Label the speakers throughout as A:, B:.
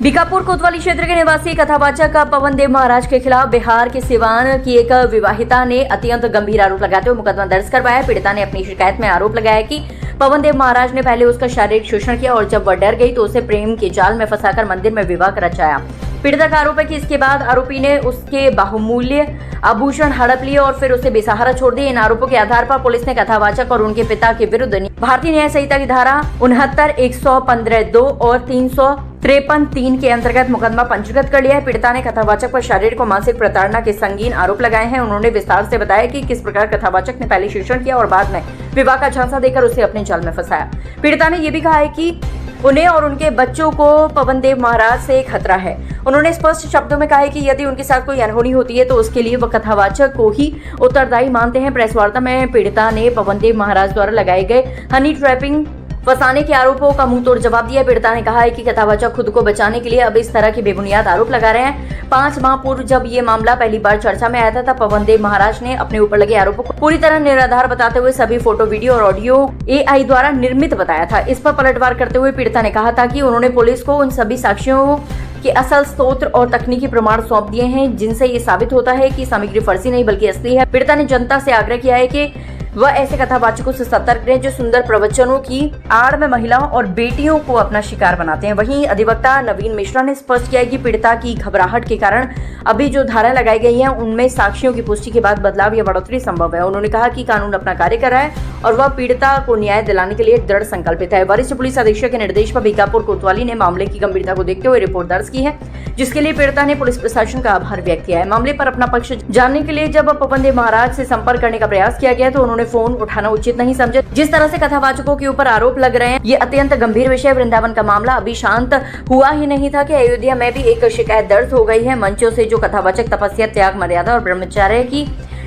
A: बीकापुर कोतवाली क्षेत्र के निवासी कथावाचक पवन देव महाराज के खिलाफ बिहार के सिवान की एक विवाहिता ने अत्यंत गंभीर आरोप लगाते हुए मुकदमा दर्ज करवाया। पीड़िता ने अपनी शिकायत में आरोप लगाया कि पवन देव महाराज ने पहले उसका शारीरिक शोषण किया और जब वह डर गई तो उसे प्रेम के जाल में फंसाकर मंदिर में विवाह का रचाया। पीड़िता का आरोप है कि इसके बाद आरोपी ने उसके बहुमूल्य आभूषण हड़प लिए और फिर उसे बेसहारा छोड़ दिया। इन आरोपों के आधार पर पुलिस ने कथावाचक और उनके पिता के विरुद्ध भारतीय न्याय संहिता की धारा 69, 115(2) और 353(3) के अंतर्गत मुकदमा पंजीकृत कर लिया है। पीड़िता ने कथावाचक पर शारीरिक और मानसिक प्रताड़ना के संगीन आरोप लगाए हैं। उन्होंने विस्तार से बताया कि किस प्रकार कथावाचक ने पहले शोषण किया और बाद में विवाह का झांसा देकर उसे अपने जाल में फंसाया। पीड़िता ने यह भी कहा है कि उन्हें और उनके बच्चों को पवन देव महाराज से खतरा है। उन्होंने स्पष्ट शब्दों में कहा है कि यदि उनके साथ कोई अनहोनी होती है तो उसके लिए वह कथावाचक को ही उत्तरदायी मानते हैं। प्रेस वार्ता में पीड़िता ने पवन देव महाराज द्वारा लगाए गए हनी ट्रैपिंग फंसाने के आरोपों का मुंहतोड़ जवाब दिया। पीड़िता ने कहा है कि कथावाचक खुद को बचाने के लिए अब इस तरह के बेबुनियाद आरोप लगा रहे हैं। 5 माह पूर्व जब ये मामला पहली बार चर्चा में आया था तब पवन देव महाराज ने अपने ऊपर लगे आरोपों को पूरी तरह निराधार बताते हुए सभी फोटो, वीडियो और ऑडियो AI द्वारा निर्मित बताया था। इस पर पलटवार करते हुए पीड़िता ने कहा था कि उन्होंने पुलिस को उन सभी साक्ष्यों के असल स्रोत और तकनीकी प्रमाण सौंप दिए हैं जिनसे ये साबित होता है कि सामग्री फर्जी नहीं बल्कि असली है। पीड़िता ने जनता से आग्रह किया है कि वह ऐसे कथावाचकों से सतर्क रहे जो सुंदर प्रवचनों की आड़ में महिलाओं और बेटियों को अपना शिकार बनाते हैं। वहीं अधिवक्ता नवीन मिश्रा ने स्पष्ट किया कि पीड़िता की घबराहट के कारण अभी जो धारा लगाई गई है उनमें साक्ष्यों की पुष्टि के बाद बदलाव या बढ़ोतरी संभव है। उन्होंने कहा कि कानून अपना कार्य कर रहा है और वह पीड़िता को न्याय दिलाने के लिए दृढ़ संकल्पित है। वरिष्ठ पुलिस अधीक्षक के निर्देश पर बीकापुर कोतवाली ने मामले की गंभीरता को देखते हुए रिपोर्ट दर्ज की है, जिसके लिए पीड़िता ने पुलिस प्रशासन का आभार व्यक्त किया है। मामले पर अपना पक्ष जानने के लिए जब पवन देव महाराज से संपर्क करने का प्रयास किया गया तो उन्होंने फोन उठाना उचित नहीं समझा। जिस तरह से कथावाचकों के ऊपर आरोप लग रहे हैं ये अत्यंत गंभीर विषय। वृंदावन का मामला अभी शांत हुआ ही नहीं था कि अयोध्या में भी एक शिकायत दर्ज हो गई है। मंचों से जो कथावाचक तपस्या, त्याग, मर्यादा और ब्रह्मचर्य की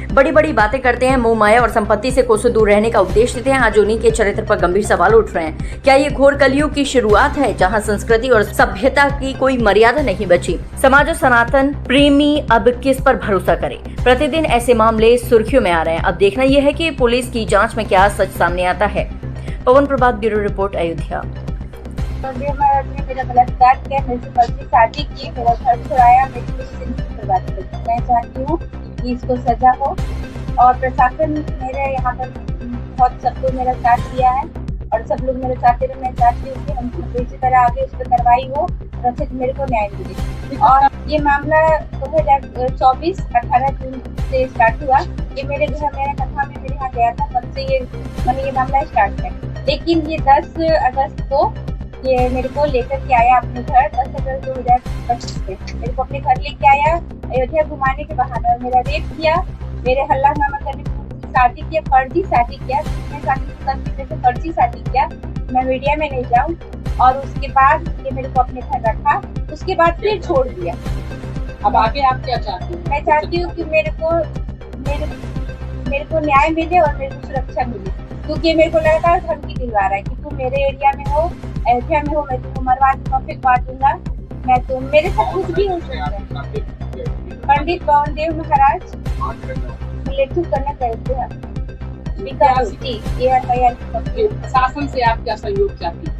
A: बड़ी बड़ी बातें करते हैं, मोह माया और संपत्ति से कोसों दूर रहने का उपदेश देते हैं, आज उन्हीं के चरित्र पर गंभीर सवाल उठ रहे हैं। क्या ये घोर कलयुग की शुरुआत है जहां संस्कृति और सभ्यता की कोई मर्यादा नहीं बची? समाज और सनातन प्रेमी अब किस पर भरोसा करे? प्रतिदिन ऐसे मामले सुर्खियों में आ रहे हैं। अब देखना यह है कि पुलिस की जांच में क्या सच सामने आता है। पवन प्रभात, ब्यूरो रिपोर्ट, अयोध्या।
B: मेरा बलात्कार किया, मेरे से फर्जी शादी की, मेरा घर छुड़ाया, मेरी जिंदगी बर्बाद कर दी। मैं चाहती हूँ कि इसको सजा हो और प्रशासन मेरे यहाँ पर बहुत सब लोग मेरा साथ दिया है और सब लोग मेरे साथ दे रहे। मैं चाहती हूँ कि हम इसी तरह आगे इस पर कार्रवाई हो और फिर मेरे को न्याय मिले। और ये मामला 2024 18 जून से स्टार्ट हुआ। ये मेरे घर मेरे कथा में मेरे यहाँ गया था, तब से ये मामला स्टार्ट है। लेकिन ये 10 अगस्त को ये मेरे को लेकर के आया अपने घर। 10 अगस्त 2025 से मेरे को अपने घर लेके आया अयोध्या घुमाने के बहाने और मेरा रेप किया, मेरे हल्लानामा करने शादी किया, फर्जी शादी किया। फर्जी शादी किया, मैं मीडिया में नहीं जाऊँ। और उसके बाद ये मेरे को अपने घर रखा, उसके बाद फिर छोड़ दिया।
C: अब आगे आप क्या चाहती हैं?
B: मैं चाहती हूँ कि मेरे को न्याय मिले और मेरे को सुरक्षा मिले, क्योंकि मेरे को लगातार धमकी दिलवा रहा है कि तुम मेरे एरिया में हो, अयोध्या में हो, मैं तुमको मरवा दूंगा, फेंकवा दूंगा। मैं तो मेरे साथ कुछ भी हो सकता है। पंडित पवन देव महाराज लेखित करना कहते हैं।
C: शासन से आप क्या सहयोग चाहती हैं?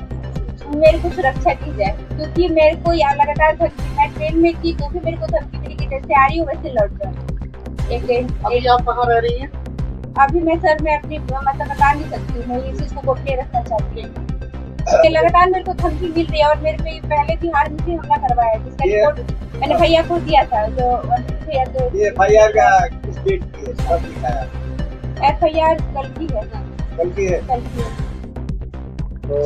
B: मेरे को सुरक्षा दी जाए, क्योंकि मेरे को यहाँ लगातार धमकी, मैं ट्रेन में थी तो भी मेरे को धमकी मिली कि जैसे आ रही हूँ वैसे लौट जाओ।
C: अभी आप कहाँ रह रही हैं?
B: अभी मैं अपनी मतलब बता नहीं सकती, मैं इस चीज को गोपनीय रखना चाहती हूँ। लगातार मेरे को धमकी मिल रही है और मेरे पे पहले भी हाल में हमला करवाया, जिसका रिपोर्ट मैंने भैया को दिया था। जो
D: FIR का किस डेट की है? कब लिखा है?
B: FIR कल की है।
D: कल की है। तो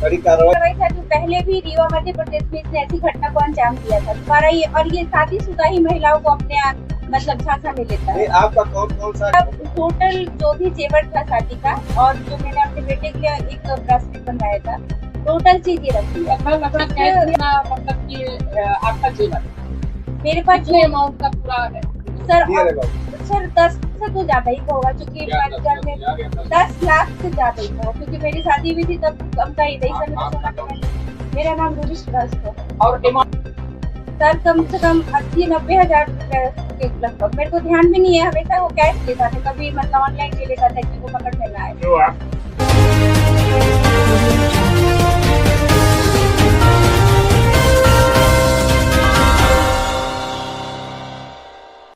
D: बड़ी
B: कार्रवाई था। जो पहले भी रीवा मध्य प्रदेश में इसने ऐसी घटना को अंजाम दिया था दोबारा ये, और ये शादीशुदा ही महिलाओं को अपने मतलब झांसा में लेता है।
D: आपका कौन सा
B: टोटल जो भी जेवर था शादी का और जो मैंने अपने बेटे के लिए एक ब्रेसलेट बनवाया था, टोटल चीज ये रखी है।
C: मतलब कि आपका जेवर
B: मेरे पास जो
C: अमाउंट का पूरा है
B: सर 10 से तो ज्यादा ही होगा, क्योंकि 10 लाख से ज्यादा ही होगा, क्योंकि मेरी शादी हुई थी तब कम का ही मेरा नाम रूबी श्रीवास्तव है।
C: और
B: सर कम से कम 80-90 हजार रुपए लगभग। मेरे को ध्यान भी नहीं है, हमेशा वो कैश लेता था, कभी मतलब ऑनलाइन ले लेता था कि वो पकड़ में ना आए।